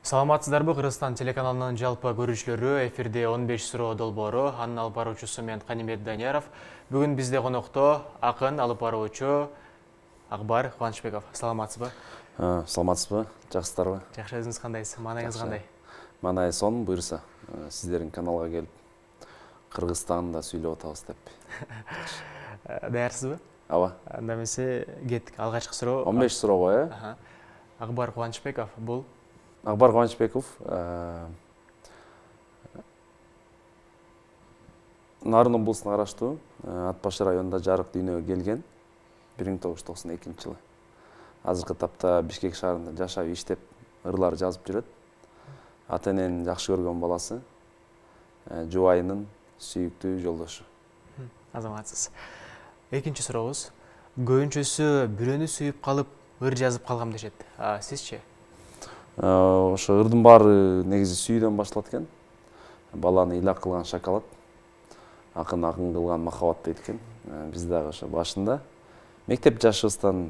Саламатсыздарбы, Кыргызстан телеканалынын жалпы көрүүчүлөрү, эфирде 15 суроо долбоору, анын алып баруучусу мен Канимет Данияров. Бүгүн бизде конокто акын алып баруучу Акбар Кубанычбеков. Саламатсызбы? Саламатсызбы, жакшысыздарбы? Жакшы, өзүңүз кандайсыз? Маанайыңыз кандай? Маанай сонун, буюрса, сиздердин каналга келип, Кыргызстанда сүйлөп атабыз деп. Даярсызбы? Ооба. Анда эмесе кеттик. Алгачкы суроо. 15 суроого, э? Акбар Кубанычбеков бул Акбар Кубанычбеков Нарын облусуна караштуу Ат Башы районунда жарык дүйнөгө келген 1992 жылы. Азыркы тапта Бишкек шаарында жашап иштеп, ырлар жазып жүрөт. Ата эненин жакшы көргөн баласы, жубайынын сүйүктүү жолдошу. Азаматсыз. Экинчи сурообуз. Көбүнчөсү бирөөнү сүйүп калып, ыр жазып калгам дешет. Сизчи? Ошо ырдын баары негизи сүйүүдөн башталат экен. Баланы илак кылган шоколад, акын кылган махабат дейт экен. Биз дагы ошо башында мектеп жашыбыздан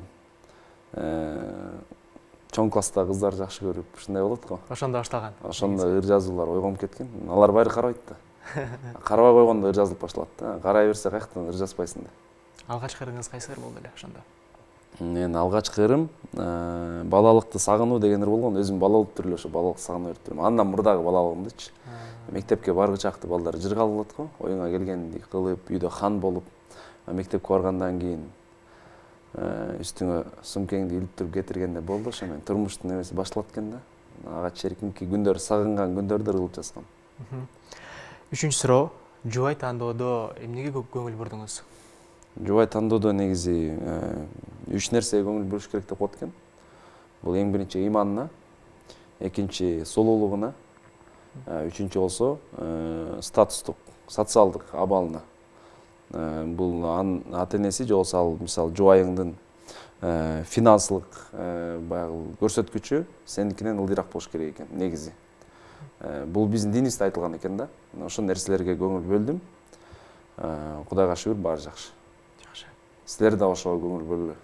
чоң класста кыздар жакшы көрүп, ушундай болот го. Ошондо башталган. Ошондо ыр жазуулар ойгонуп кеткен. Алар баары карабайт да. Карабай койгондо ыр жазылып башталат да. Карай берсе каяктан ыр жазбайсың да. Алгачкы ырыңыз кайсы ыр болду эле ошондо? Мен алгачкы ырым балалыкты сагынуу деген ыр болгон. Өзүм бала болуп туруп эле ошо балалыкты сагынып өттүрөм. Андан мурдагы балалыгымдычы. Мектепке баргы чакты балдар жыргал болот го. Оюңа келгенди кылып, үйдө хан болуп, мектепке баргандан кийин үстүңө сумкеңди илип туруп кетиргенде болду. Ошо мен турмуштун эмеси башталат экен да. Ага чейинки күндөр, сагынган күндөрдө ыр кылып жазгам. Үчүнчү суроо. Жубай тандоодо эмнеге көп көңүл бурдуңуз? Жубай тандоодо негизи 3 нерсеге көңүл буруш керек деп коет экен. Бул эң биринчи ыйманына, экинчи сулуулугуна, үчүнчү болсо статустук, социалдык абалына. Бул ата энеси же болбосо ал мисалы жубайыңдын финансылык баягы көрсөткүчү сеникинен ылдыйраак болуш керек экен негизи. Бул биздин динибизде айтылган экен да. Ошол нерселерге көңүл бөлдүм. Кудайга шүгүр, баары жакшы. Жакшы. Силер да ошого көңүл бөлгүлө.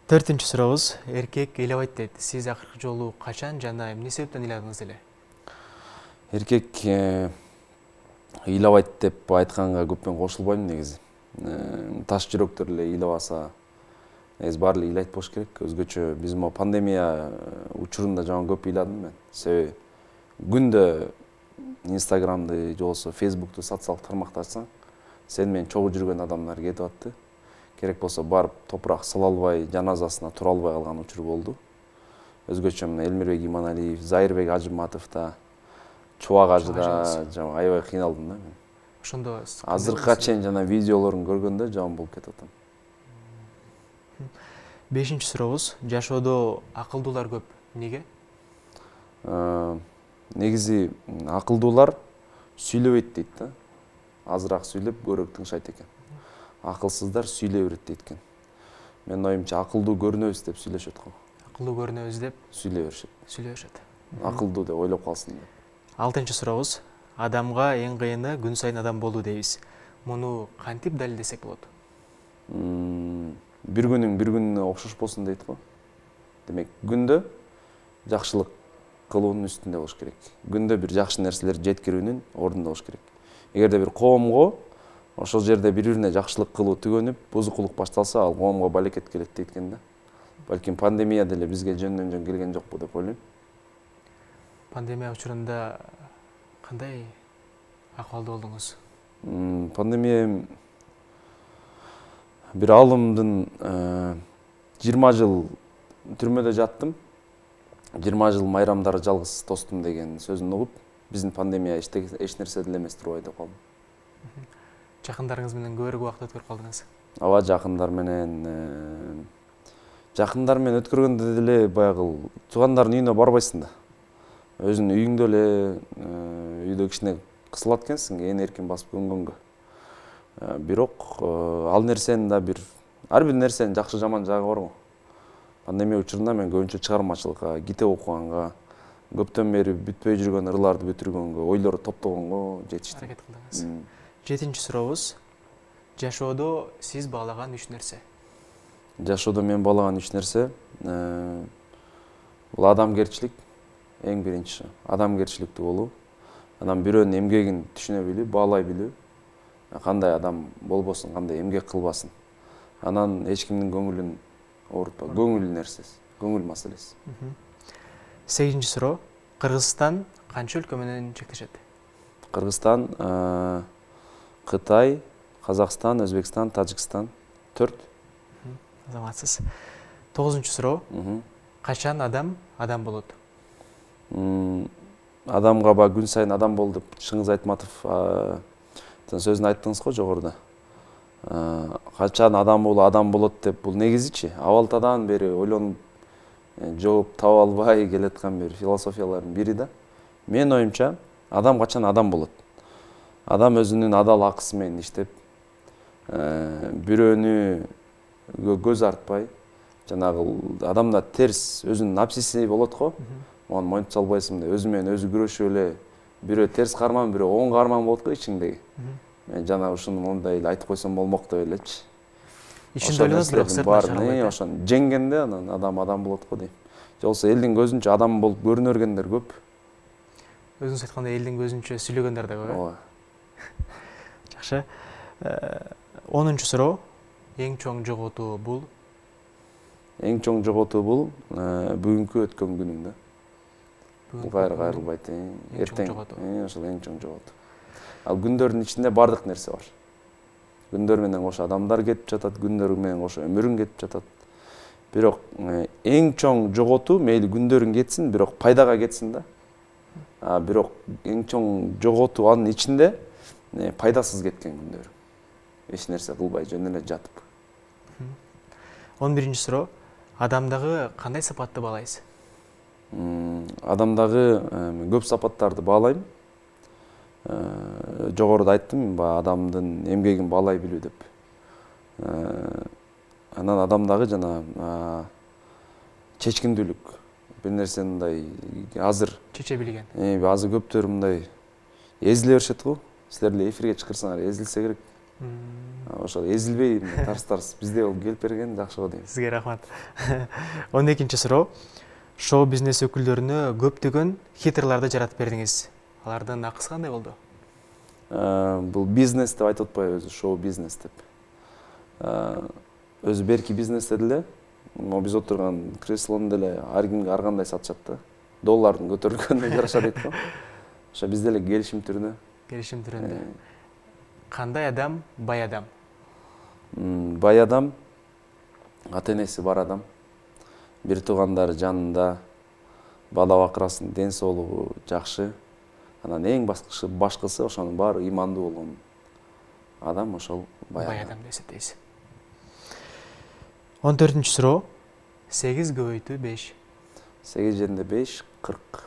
Төртүнчү сурообуз. Эркек ыйлабайт дейт. Сиз акыркы жолу качан жана эмне себептен ыйладыңыз эле? Эркек ыйлабайт деп айтканга көппен кошулбойм негизи. Таш жүрөктөр эле ыйлабаса, негизи баары эле ыйлайт болуш керек. Өзгөчө биз могу пандемия учурунда жаман көп ыйладым мен. Себеби күндө Инстаграмды же болбосо Фейсбукту социалдык тармакты ачсаң, сен менен чогуу жүргөн адамдар кетип атты. Керек болсо барып топурак сала албай, жаназасына тура албай калган учур болду. Өзгөчө мына Элмирбек Иманалиев, Зайырбек Ажыматов да, Чубак ажы да аябай кыйналдым да мен. Ошондо азыркыга чейин жана видеолорун көргөндө жаман болуп кетип атам. Бешинчи сурообуз. Жашоодо акылдуулар көп. Эмнеге? Негизи акылдуулар сүйлөбөйт дейт да. Азыраак сүйлөп, көбүрөөк тыңшайт экен. Акылсыздар сүйлөй берет дейт экен. Менин оюмча акылдуу көрүнөбүз деп сүйлөшөт го. Акылдуу көрүнөбүз деп Сүйлөй беришет. сүйлөшөт. Акылдуу деп ойлоп калсын деп. Алтынчы сурообуз. Адамга эң кыйыны күн сайын адам болуу дейбиз. Муну кантип далилдесек болот? Бир күнүң бир күнүнө окшош болсун дейт го. Демек, күндө жакшылык кылуунун үстүндө болуш керек. Күндө бир жакшы нерселерди жеткирүүнүн ордунда болуш керек. Эгерде бир коомго ошол жерде бири-бирине жакшылык кылуу түгөнүп, бузукулук башталса, ал коомго балекет келет дейт экен да. Балким пандемия деле бизге жөндөн жөн келген жокпу деп ойлойм. Пандемия учурунда кандай акыбалда болдуңуз? Пандемия бир алымдын 20 жыл түрмөдө жаттым. 20 жыл майрамдары жалгыз тостум деген сөзүн угуп, биздин пандемия эч нерсе деле эмес турбай деп калдым. Жакындарыңыз менен көбүрөөк убакыт өткөрүп калдыңыз? Ооба, жакындар менен өткөргөндө деле баягы туугандардын үйүнө барбайсың да. Өзүнүн үйүңдө эле үйдө кичине кысылат экенсиң, ээн эркин басып көнгөнгө. Бирок ал нерсенин да ар бир нерсенин жакшы жаман жагы бар го. Пандемия учурунда мен көбүнчө чыгармачылыкка, китеп окуганга, көптөн бери бүтпөй жүргөн ырларды бүтүргөнгө, ойлорду топтогонго жетиштим. Аракет кылдыңыз. Жетинчи сурообуз. Жашоодо сиз баалаган 3 нерсе? Жашоодо мен баалаган 3 нерсе Бул адамгерчилик эң биринчи. Адамгерчиликтүү болуу. Анан бирөөнүн эмгегин түшүнө билүү, баалай билүү. Кандай адам болбосун, кандай эмгек кылбасын. Анан эч кимдин көңүлүн оорутпа. Көңүл нерсеси, көңүл маселеси. 8-чи суроо. Кыргызстан канча өлкө менен чектешет? Кыргызстан, Кытай, Казакстан, Өзбекстан, Тажикстан. 4. Азаматсыз. 9-чу суроо. Качан адам болот? Адамга күн сайын адам бол деп Шыңгыз Айтматов сөзүн айттыңыз го жогоруда. Качан адам болот деп бул негизичи абалтадан бери ойлонуп жооп таба албай келаткан бир философиялардын бири да. Мен оюмча адам качан адам болот? Адам өзүнүн адал акысы менен иштеп, бирөөнү көз артпай, жанагы адамда терс өзүнүн напсиси болот го. Оны мойнуп салбайсың да, өзү менен өзү күрөшүп эле, бирөө терс карман, бирөө оң карман болот го ичиңдеги. Мен жана ушуну мондай эле айтып койсом болмок деп элечи. Ичинде ойлонот, бирок сыртынан чыга албайт. Ошону жеңгенде анан адам болот го дейм. Же болбосо элдин көзүнчө адам болуп көрүнө бергендер көп. Өзүңүз айткандай элдин көзүнчө сүйлөгөндөр да көп. Ооба. Жакшы. 10-чу суроо. Эң чоң жоготуу бул? Эң чоң жоготуу бул бүгүнкү өткөн күнүң да. Кайра кайрылбайт. Эртең ошол эң чоң жоготуу. Ал күндөрдүн ичинде бардык нерсе бар. Күндөр менен кошо адамдар кетип жатат, күндөр менен кошо өмүрүң кетип жатат. Бирок эң чоң жоготуу мейли күндөрүң кетсин, бирок пайдага кетсин да. Бирок эң чоң жоготуу анын ичинде пайдасыз кеткен күндөр. Эч нерсе кылбай жөн эле жатып. 11-чи суроо. Адамдагы кандай сапатты баалайсыз? Адамдагы көп сапаттарды баалайм. Жогоруда айттым, адамдын эмгегин баалай билүү деп. Анан адамдагы жана чечкиндүүлүк. Бир нерсени мындай азыр чече билген. Азыр көптөр мындай эзиле беришет го. Силер эле эфирге чыкырсаңар эзилсе керек. Ошол эзилбей тарс бизде болуп келип берген жакшы го дейм. Сизге рахмат. 12-чи суроо. Шоу бизнес өкүлдөрүнө көптөгөн хитрларды жаратып бердиңиз. Алардын акысы кандай болду? Бул бизнес деп айтып атпайбы, өзү шоу бизнес деп. Өзү берки бизнес деле, биз отурган креслону деле ар кимге ар кандай сатышат да. Доллардын көтөрүлгөнүнө жараша дейт го. Ошо бизде эле келишим түрүндө. Келишим түрүндө. Кандай адам бай адам? Бай адам ата энеси бар адам. Бир туугандары жанында, бала бакырасын, ден соолугу жакшы. Анан эң башкысы ошонун баары ыймандуу болгон адам ошол бай адам деп эсептейсиз. 14-чү суроо. 8 көбөйтүү 5. 8 жеринде 5, 40.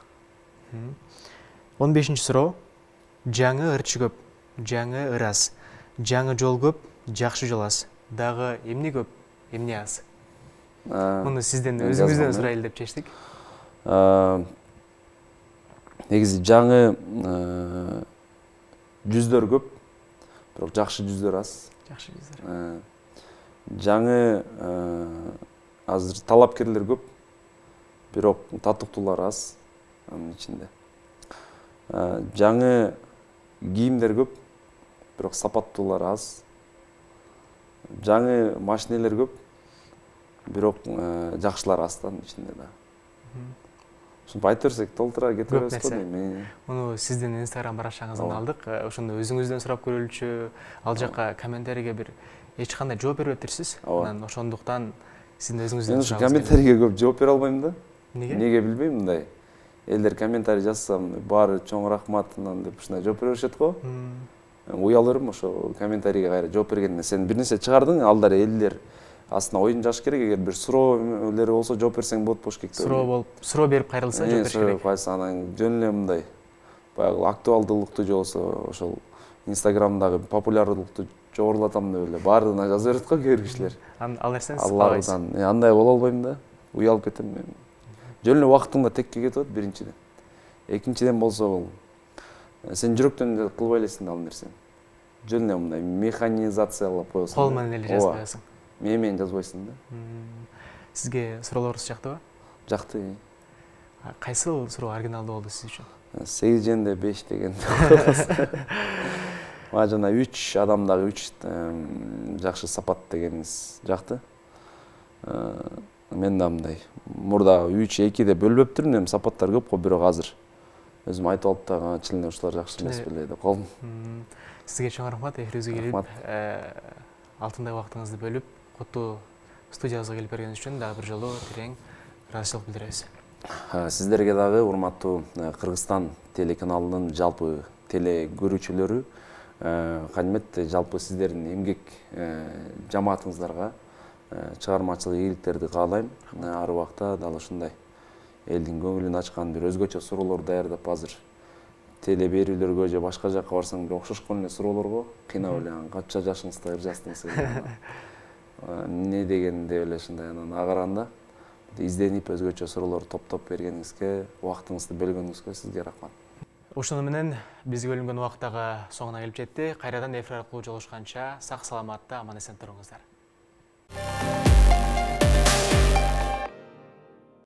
15-чү суроо. Жаңы ырчы көп, жаңы ыр аз. Жаңы жол көп, жакшы жол аз. Дагы эмне көп, эмне аз? Муну сизден өзүңүздөн сурайлы деп чечтик. Негизи жаңы жүздөр көп, бирок жакшы жүздөр аз. Жакшы жүздөр. Жаңы азыр талапкерлер көп, бирок татыктуулар аз анын ичинде. Жаңы кийимдер көп, бирок сапаттуулар аз. Жаңы машинелер көп, бирок жакшылар аз да анын ичинде да. Ушинтип айтып берсек толтура кетип беребиз го дейм. Муну сиздин Instagram баракчаңыздан алдык. Ошондо өзүңүздөн сурап көрөлүчү, ал жака комментарийге бир эч кандай жооп бербептирсиз. Анан ошондуктан сиздин өзүңүздөн сурап. Мен комментарийге көп жооп бере албайм да. Неге билбейм мындай. Элдер комментарий жазсам, баары чоң рахмат анан деп ушундай жооп бере беришет го. Уялырым ошо комментарийге кайра жооп бергенде. Сен бир нерсе чыгардың, алдар элдер астына ойын жаш керек, эгер бир суроолор болсо жооп берсең болот болуш керек. Суроо берип кайрылса жооп бериш керек. Анан жөн эле мындай баягы актуалдуулукту же болсо ошол Инстаграмдагы популярдуулукту жогорулатам деп эле баардыгына жаза берет го кээ бир кишилер. Ал нерсени сыкпайсыз. Андай боло албайм да. Уялып кетем мен. Жөн эле убактың да текке кетип атат биринчиден. Экинчиден болсо бул сен жүрөктөн кылбай элесиң ал нерсени. Жөн эле мындай механизациялап коесуң. Кол менен эле жазып коесуң. Мен жазбайсың да. Сизге суроолорубуз жактыбы? Жакты. Кайсыл суроо оригиналдуу болду сиз үчүн? 8 жөнүндө 5 деген. Мага жана 3 адамдагы 3 жакшы сапат дегениңиз жакты. Мен да мындай мурда 3-2 деп бөлбөптүрмүн, эми сапаттар көп го, бирок азыр өзүм айтып алып да чынында ушулар жакшы эмес беле деп калдым. Сизге чоң рахмат, эфирибизге келип алтындай убактыңызды бөлүп, куттуу студиябызга келип бергениңиз үчүн дагы бир жолу терең ыраазычылык билдиребиз. Сиздерге дагы урматтуу Кыргызстан телеканалынын жалпы теле көрүүчүлөрү, кадимет жалпы сиздердин эмгек жамаатыңыздарга чыгармачылык ийгиликтерди каалайм. Ар убакта дал ушундай элдин көңүлүн ачкан бир өзгөчө суроолор даярдап азыр теле берүүлөргө же башка жакка барсаң бир окшошкон эле суроолорго кыйнап эле канча жашыңызда ыржастыңыз эмне деген деп эле ушундай анан ага караганда изденип өзгөчө суроолор топтоп бергениңизге, убактыңызды бөлгөнүңүзгө сизге рахмат. Ошону менен бизге бөлүнгөн убакыт дагы соңуна келип жетти. Кайрадан эфир аркылуу жолугушканча сак саламатта аман эсен туруңуздар.